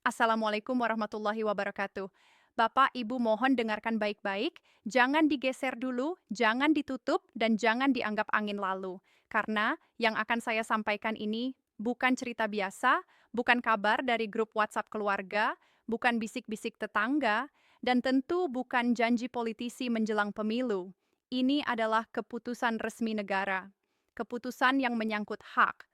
Assalamualaikum warahmatullahi wabarakatuh. Bapak, Ibu mohon dengarkan baik-baik, jangan digeser dulu, jangan ditutup, dan jangan dianggap angin lalu. Karena yang akan saya sampaikan ini bukan cerita biasa, bukan kabar dari grup WhatsApp keluarga, bukan bisik-bisik tetangga, dan tentu bukan janji politisi menjelang pemilu. Ini adalah keputusan resmi negara. Keputusan yang menyangkut hak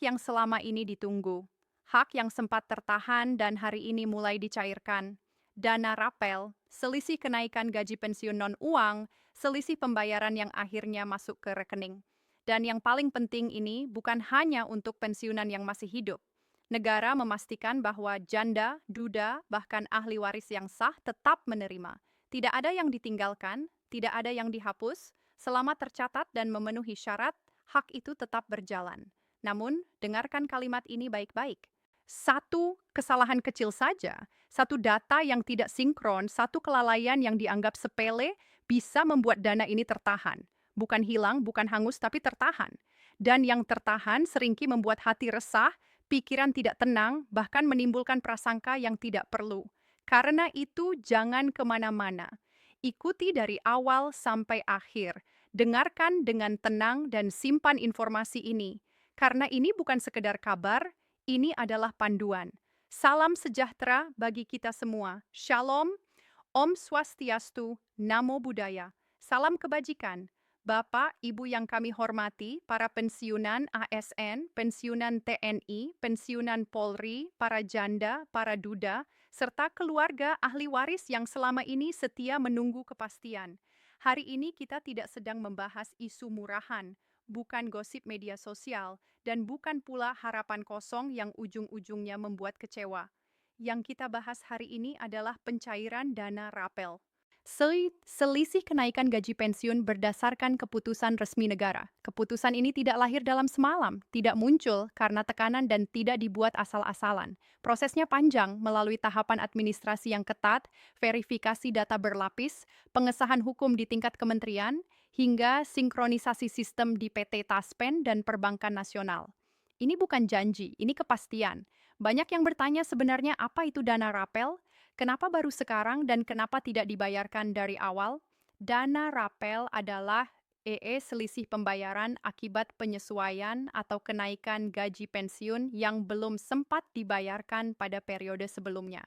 yang selama ini ditunggu. Hak yang sempat tertahan dan hari ini mulai dicairkan. Dana rapel, selisih kenaikan gaji pensiun non-uang, selisih pembayaran yang akhirnya masuk ke rekening. Dan yang paling penting ini bukan hanya untuk pensiunan yang masih hidup. Negara memastikan bahwa janda, duda, bahkan ahli waris yang sah tetap menerima. Tidak ada yang ditinggalkan, tidak ada yang dihapus, selama tercatat dan memenuhi syarat, hak itu tetap berjalan. Namun, dengarkan kalimat ini baik-baik. Satu kesalahan kecil saja, satu data yang tidak sinkron, satu kelalaian yang dianggap sepele bisa membuat dana ini tertahan. Bukan hilang, bukan hangus, tapi tertahan. Dan yang tertahan seringkali membuat hati resah, pikiran tidak tenang, bahkan menimbulkan prasangka yang tidak perlu. Karena itu jangan kemana-mana. Ikuti dari awal sampai akhir. Dengarkan dengan tenang dan simpan informasi ini. Karena ini bukan sekedar kabar, ini adalah panduan. Salam sejahtera bagi kita semua. Shalom, Om Swastiastu, Namo Buddhaya. Salam kebajikan. Bapak, Ibu yang kami hormati, para pensiunan ASN, pensiunan TNI, pensiunan Polri, para janda, para duda, serta keluarga ahli waris yang selama ini setia menunggu kepastian. Hari ini kita tidak sedang membahas isu murahan, bukan gosip media sosial, dan bukan pula harapan kosong yang ujung-ujungnya membuat kecewa. Yang kita bahas hari ini adalah pencairan dana rapel. Selisih kenaikan gaji pensiun berdasarkan keputusan resmi negara. Keputusan ini tidak lahir dalam semalam, tidak muncul karena tekanan dan tidak dibuat asal-asalan. Prosesnya panjang melalui tahapan administrasi yang ketat, verifikasi data berlapis, pengesahan hukum di tingkat kementerian, hingga sinkronisasi sistem di PT Taspen dan Perbankan Nasional. Ini bukan janji, ini kepastian. Banyak yang bertanya sebenarnya apa itu dana rapel? Kenapa baru sekarang dan kenapa tidak dibayarkan dari awal? Dana rapel adalah selisih pembayaran akibat penyesuaian atau kenaikan gaji pensiun yang belum sempat dibayarkan pada periode sebelumnya.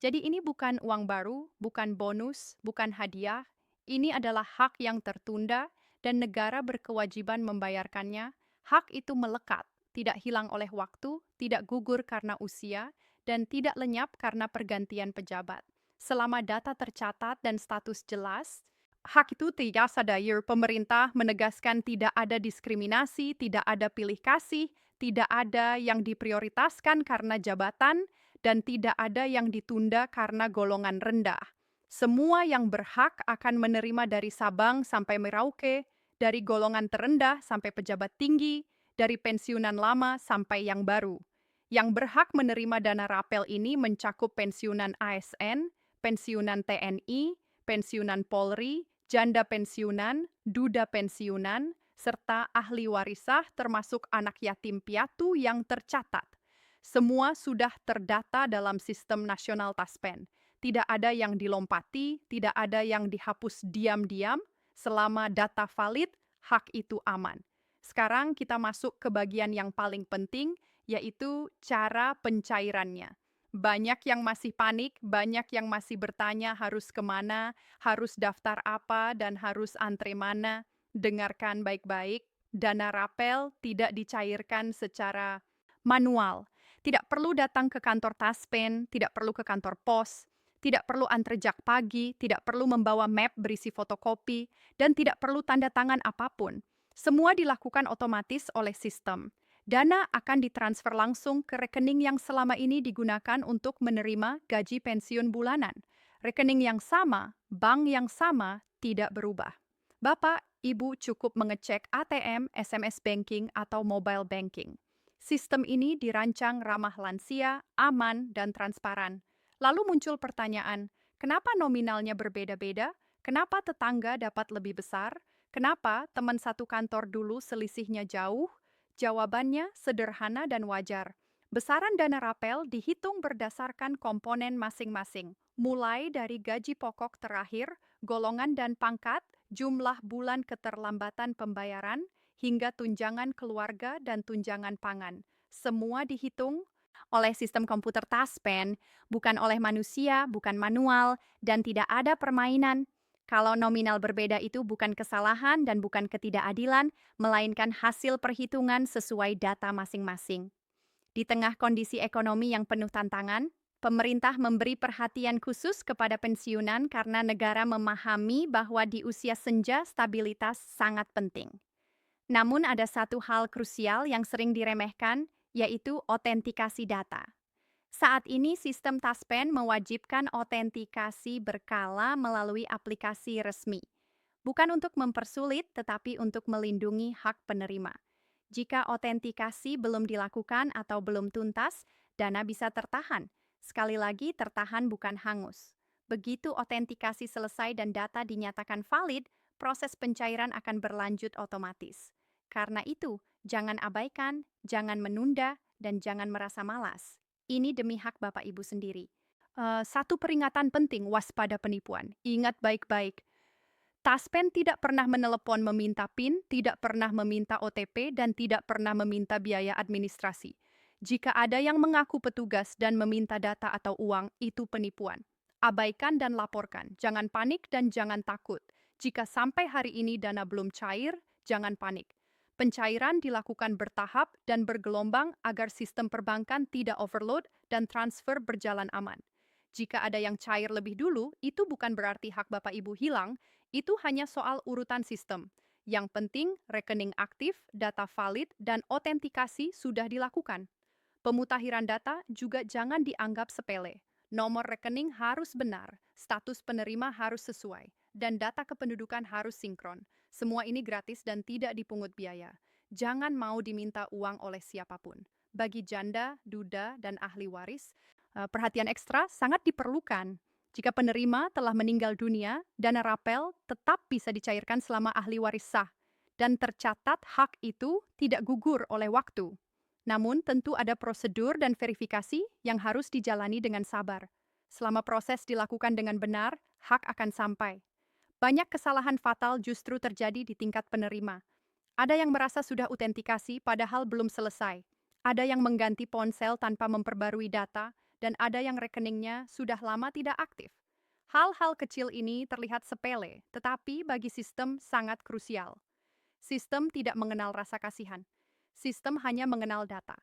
Jadi ini bukan uang baru, bukan bonus, bukan hadiah. Ini adalah hak yang tertunda dan negara berkewajiban membayarkannya. Hak itu melekat, tidak hilang oleh waktu, tidak gugur karena usia, dan tidak lenyap karena pergantian pejabat. Selama data tercatat dan status jelas, hak itu tidak sadar. Pemerintah menegaskan tidak ada diskriminasi, tidak ada pilih kasih, tidak ada yang diprioritaskan karena jabatan, dan tidak ada yang ditunda karena golongan rendah. Semua yang berhak akan menerima dari Sabang sampai Merauke, dari golongan terendah sampai pejabat tinggi, dari pensiunan lama sampai yang baru. Yang berhak menerima dana rapel ini mencakup pensiunan ASN, pensiunan TNI, pensiunan Polri, janda pensiunan, duda pensiunan, serta ahli warisah termasuk anak yatim piatu yang tercatat. Semua sudah terdata dalam sistem nasional Taspen. Tidak ada yang dilompati, tidak ada yang dihapus diam-diam. Selama data valid, hak itu aman. Sekarang kita masuk ke bagian yang paling penting, yaitu cara pencairannya. Banyak yang masih panik, banyak yang masih bertanya harus kemana, harus daftar apa, dan harus antre mana. Dengarkan baik-baik, dana rapel tidak dicairkan secara manual. Tidak perlu datang ke kantor Taspen, tidak perlu ke kantor pos, tidak perlu antre jak pagi, tidak perlu membawa map berisi fotokopi, dan tidak perlu tanda tangan apapun. Semua dilakukan otomatis oleh sistem. Dana akan ditransfer langsung ke rekening yang selama ini digunakan untuk menerima gaji pensiun bulanan. Rekening yang sama, bank yang sama, tidak berubah. Bapak, Ibu cukup mengecek ATM, SMS banking, atau mobile banking. Sistem ini dirancang ramah lansia, aman, dan transparan. Lalu muncul pertanyaan, kenapa nominalnya berbeda-beda? Kenapa tetangga dapat lebih besar? Kenapa teman satu kantor dulu selisihnya jauh? Jawabannya sederhana dan wajar. Besaran dana rapel dihitung berdasarkan komponen masing-masing, mulai dari gaji pokok terakhir, golongan dan pangkat, jumlah bulan keterlambatan pembayaran, hingga tunjangan keluarga dan tunjangan pangan. Semua dihitung oleh sistem komputer taspen, bukan oleh manusia, bukan manual, dan tidak ada permainan. Kalau nominal berbeda itu bukan kesalahan dan bukan ketidakadilan, melainkan hasil perhitungan sesuai data masing-masing. Di tengah kondisi ekonomi yang penuh tantangan, pemerintah memberi perhatian khusus kepada pensiunan karena negara memahami bahwa di usia senja stabilitas sangat penting. Namun ada satu hal krusial yang sering diremehkan, yaitu otentikasi data. Saat ini sistem Taspen mewajibkan otentikasi berkala melalui aplikasi resmi, bukan untuk mempersulit tetapi untuk melindungi hak penerima. Jika otentikasi belum dilakukan atau belum tuntas, dana bisa tertahan. Sekali lagi, tertahan bukan hangus. Begitu otentikasi selesai dan data dinyatakan valid, proses pencairan akan berlanjut otomatis. Karena itu, jangan abaikan, jangan menunda, dan jangan merasa malas. Ini demi hak Bapak Ibu sendiri. Satu peringatan penting, waspada penipuan. Ingat baik-baik, Taspen tidak pernah menelepon meminta PIN, tidak pernah meminta OTP, dan tidak pernah meminta biaya administrasi. Jika ada yang mengaku petugas dan meminta data atau uang, itu penipuan. Abaikan dan laporkan, jangan panik dan jangan takut. Jika sampai hari ini dana belum cair, jangan panik. Pencairan dilakukan bertahap dan bergelombang agar sistem perbankan tidak overload dan transfer berjalan aman. Jika ada yang cair lebih dulu, itu bukan berarti hak Bapak Ibu hilang, itu hanya soal urutan sistem. Yang penting, rekening aktif, data valid, dan otentikasi sudah dilakukan. Pemutahiran data juga jangan dianggap sepele. Nomor rekening harus benar, status penerima harus sesuai, dan data kependudukan harus sinkron. Semua ini gratis dan tidak dipungut biaya. Jangan mau diminta uang oleh siapapun. Bagi janda, duda, dan ahli waris, perhatian ekstra sangat diperlukan. Jika penerima telah meninggal dunia, dana rapel tetap bisa dicairkan selama ahli waris sah, dan tercatat hak itu tidak gugur oleh waktu. Namun tentu ada prosedur dan verifikasi yang harus dijalani dengan sabar. Selama proses dilakukan dengan benar, hak akan sampai. Banyak kesalahan fatal justru terjadi di tingkat penerima. Ada yang merasa sudah autentikasi padahal belum selesai. Ada yang mengganti ponsel tanpa memperbarui data, dan ada yang rekeningnya sudah lama tidak aktif. Hal-hal kecil ini terlihat sepele, tetapi bagi sistem sangat krusial. Sistem tidak mengenal rasa kasihan. Sistem hanya mengenal data.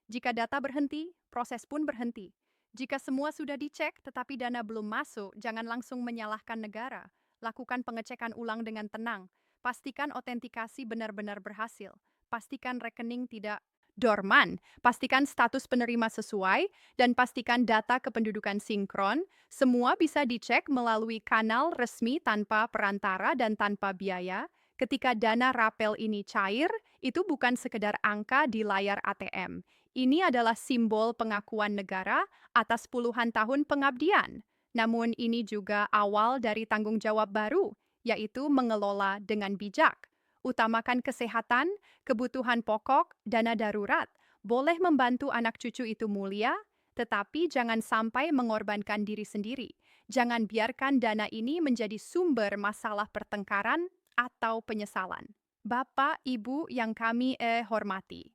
Jika data berhenti, proses pun berhenti. Jika semua sudah dicek tetapi dana belum masuk, jangan langsung menyalahkan negara. Lakukan pengecekan ulang dengan tenang. Pastikan otentikasi benar-benar berhasil. Pastikan rekening tidak dorman, pastikan status penerima sesuai, dan pastikan data kependudukan sinkron. Semua bisa dicek melalui kanal resmi tanpa perantara dan tanpa biaya. Ketika dana rapel ini cair, itu bukan sekedar angka di layar ATM. Ini adalah simbol pengakuan negara atas puluhan tahun pengabdian. Namun ini juga awal dari tanggung jawab baru, yaitu mengelola dengan bijak. Utamakan kesehatan, kebutuhan pokok, dana darurat. Boleh membantu anak cucu itu mulia, tetapi jangan sampai mengorbankan diri sendiri. Jangan biarkan dana ini menjadi sumber masalah pertengkaran atau penyesalan. Bapak, Ibu yang kami hormati,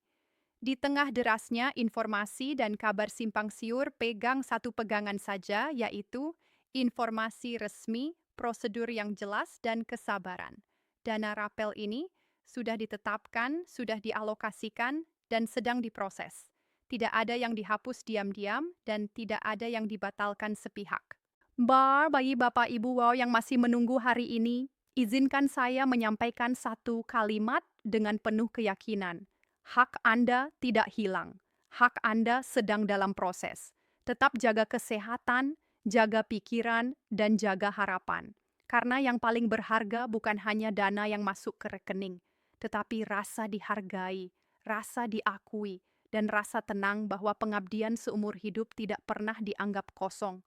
di tengah derasnya informasi dan kabar simpang siur, pegang satu pegangan saja, yaitu informasi resmi, prosedur yang jelas, dan kesabaran. Dana rapel ini sudah ditetapkan, sudah dialokasikan, dan sedang diproses. Tidak ada yang dihapus diam-diam, dan tidak ada yang dibatalkan sepihak. Bagi Bapak Ibu wow yang masih menunggu hari ini, izinkan saya menyampaikan satu kalimat dengan penuh keyakinan. Hak Anda tidak hilang. Hak Anda sedang dalam proses. Tetap jaga kesehatan, jaga pikiran, dan jaga harapan. Karena yang paling berharga bukan hanya dana yang masuk ke rekening, tetapi rasa dihargai, rasa diakui, dan rasa tenang bahwa pengabdian seumur hidup tidak pernah dianggap kosong.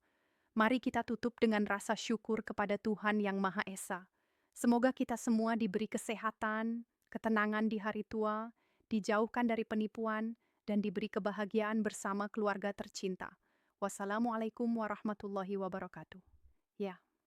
Mari kita tutup dengan rasa syukur kepada Tuhan Yang Maha Esa. Semoga kita semua diberi kesehatan, ketenangan di hari tua, dijauhkan dari penipuan, dan diberi kebahagiaan bersama keluarga tercinta. Wassalamualaikum warahmatullahi wabarakatuh. Ya.